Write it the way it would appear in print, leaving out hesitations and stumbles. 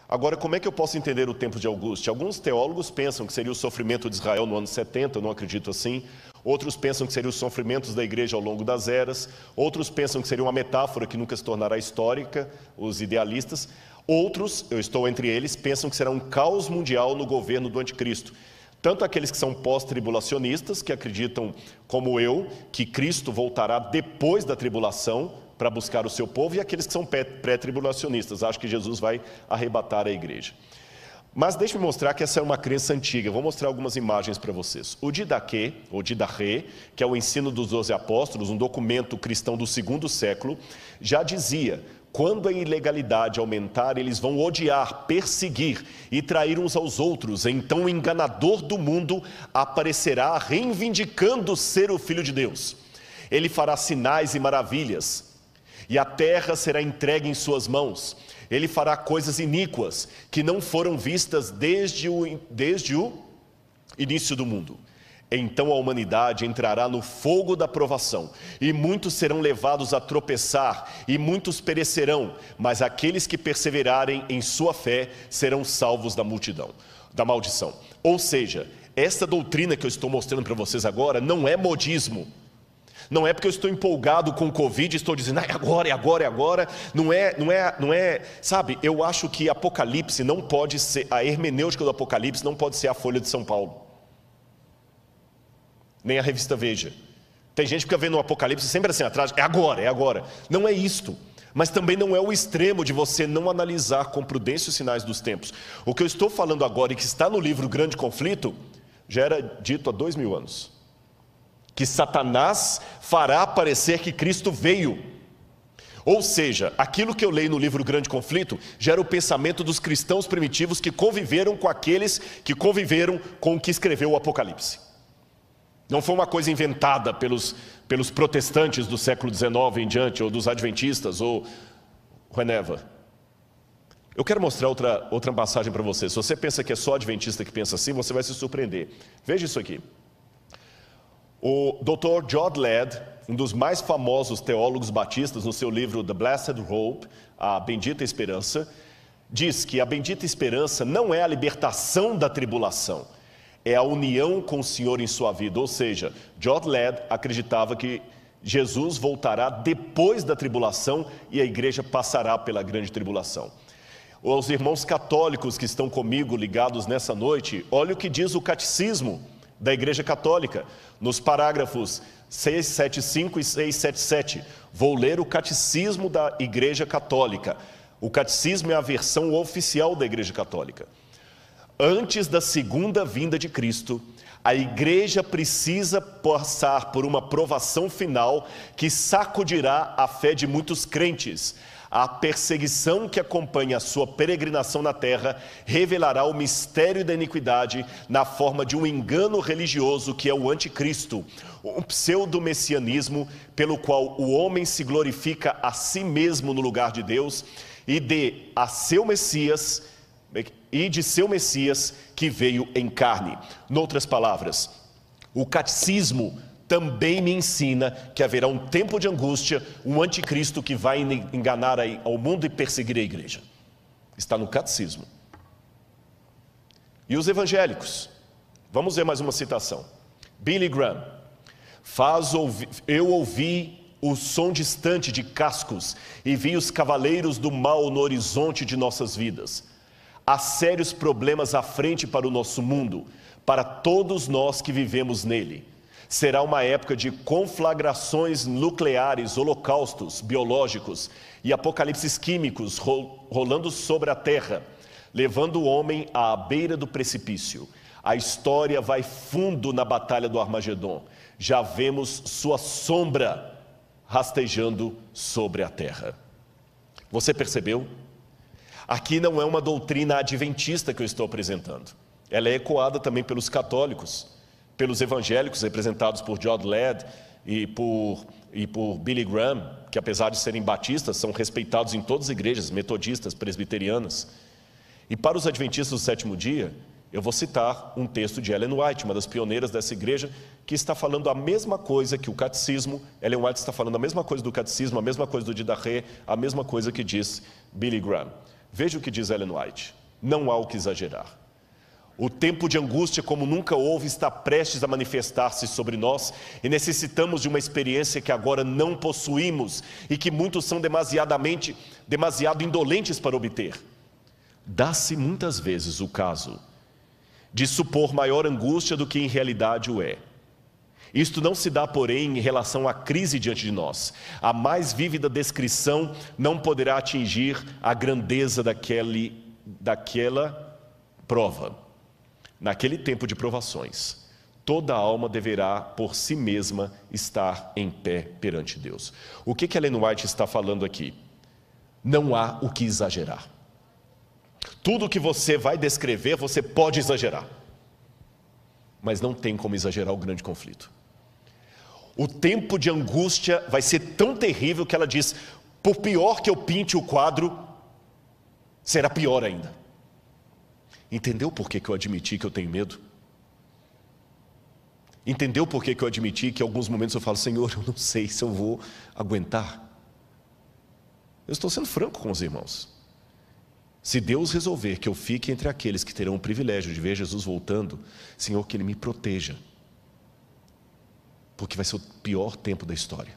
Agora, como é que eu posso entender o tempo de angústia? Alguns teólogos pensam que seria o sofrimento de Israel no ano 70, eu não acredito assim. Outros pensam que seriam os sofrimentos da igreja ao longo das eras. Outros pensam que seria uma metáfora que nunca se tornará histórica, os idealistas. Outros, eu estou entre eles, pensam que será um caos mundial no governo do anticristo. Tanto aqueles que são pós-tribulacionistas, que acreditam, como eu, que Cristo voltará depois da tribulação para buscar o seu povo, e aqueles que são pré-tribulacionistas, acham que Jesus vai arrebatar a igreja. Mas deixe-me mostrar que essa é uma crença antiga. Eu vou mostrar algumas imagens para vocês. O Didaquê, ou Didarrê, que é o ensino dos 12 apóstolos, um documento cristão do 2º século, já dizia: quando a ilegalidade aumentar, eles vão odiar, perseguir e trair uns aos outros. Então o enganador do mundo aparecerá reivindicando ser o Filho de Deus. Ele fará sinais e maravilhas, e a terra será entregue em suas mãos. Ele fará coisas iníquas que não foram vistas desde o início do mundo. Então a humanidade entrará no fogo da provação, e muitos serão levados a tropeçar, e muitos perecerão, mas aqueles que perseverarem em sua fé serão salvos da maldição. Ou seja, essa doutrina que eu estou mostrando para vocês agora não é modismo. Não é porque eu estou empolgado com o Covid e estou dizendo, é agora, é agora, é agora. Não é, sabe, eu acho que Apocalipse não pode ser, a hermenêutica do Apocalipse não pode ser a Folha de São Paulo, nem a revista Veja. Tem gente que fica vendo o Apocalipse sempre assim atrás, é agora, é agora. Não é isto, mas também não é o extremo de você não analisar com prudência os sinais dos tempos. O que eu estou falando agora e que está no livro Grande Conflito, já era dito há 2000 anos. Que Satanás fará parecer que Cristo veio. Ou seja, aquilo que eu leio no livro Grande Conflito gera o pensamento dos cristãos primitivos que conviveram com aqueles que conviveram com o que escreveu o Apocalipse. Não foi uma coisa inventada pelos protestantes do século XIX em diante, ou dos adventistas, ou whenever. Eu quero mostrar outra passagem para você. Se você pensa que é só adventista que pensa assim, você vai se surpreender. Veja isso aqui. O Dr. John Ladd, um dos mais famosos teólogos batistas, no seu livro The Blessed Hope, a Bendita Esperança, diz que a bendita esperança não é a libertação da tribulação, é a união com o Senhor em sua vida. Ou seja, John Ladd acreditava que Jesus voltará depois da tribulação e a igreja passará pela grande tribulação. Os irmãos católicos que estão comigo ligados nessa noite, olha o que diz o catecismo da Igreja Católica, nos parágrafos 675 e 677. Vou ler o Catecismo da Igreja Católica. O Catecismo é a versão oficial da Igreja Católica. Antes da segunda vinda de Cristo, a Igreja precisa passar por uma provação final que sacudirá a fé de muitos crentes. A perseguição que acompanha a sua peregrinação na terra revelará o mistério da iniquidade na forma de um engano religioso que é o anticristo, um pseudo-messianismo pelo qual o homem se glorifica a si mesmo no lugar de Deus e de seu Messias que veio em carne. Noutras palavras, o catecismo também me ensina que haverá um tempo de angústia, um anticristo que vai enganar ao mundo e perseguir a igreja. Está no catecismo. E os evangélicos? Vamos ver mais uma citação. Billy Graham. Eu ouvi o som distante de cascos e vi os cavaleiros do mal no horizonte de nossas vidas. Há sérios problemas à frente para o nosso mundo, para todos nós que vivemos nele. Será uma época de conflagrações nucleares, holocaustos biológicos e apocalipses químicos rolando sobre a terra, levando o homem à beira do precipício. A história vai fundo na batalha do Armagedon. Já vemos sua sombra rastejando sobre a terra. Você percebeu? Aqui não é uma doutrina adventista que eu estou apresentando. Ela é ecoada também pelos católicos, pelos evangélicos representados por John Ladd e por Billy Graham, que apesar de serem batistas, são respeitados em todas as igrejas, metodistas, presbiterianas. E para os adventistas do sétimo dia, eu vou citar um texto de Ellen White, uma das pioneiras dessa igreja, que está falando a mesma coisa que o catecismo. Ellen White está falando a mesma coisa do catecismo, a mesma coisa do Didarré, a mesma coisa que diz Billy Graham. Veja o que diz Ellen White: não há o que exagerar. O tempo de angústia, como nunca houve, está prestes a manifestar-se sobre nós e necessitamos de uma experiência que agora não possuímos e que muitos são demasiado indolentes para obter. Dá-se muitas vezes o caso de supor maior angústia do que em realidade o é. Isto não se dá, porém, em relação à crise diante de nós. A mais vívida descrição não poderá atingir a grandeza daquela prova. Naquele tempo de provações, toda alma deverá, por si mesma, estar em pé perante Deus. O que Ellen White está falando aqui? Não há o que exagerar. Tudo que você vai descrever, você pode exagerar. Mas não tem como exagerar o grande conflito. O tempo de angústia vai ser tão terrível que ela diz: por pior que eu pinte o quadro, será pior ainda. Entendeu por que eu admiti que eu tenho medo? Entendeu por que eu admiti que em alguns momentos eu falo: Senhor, eu não sei se eu vou aguentar? Eu estou sendo franco com os irmãos. Se Deus resolver que eu fique entre aqueles que terão o privilégio de ver Jesus voltando, Senhor, que Ele me proteja, porque vai ser o pior tempo da história.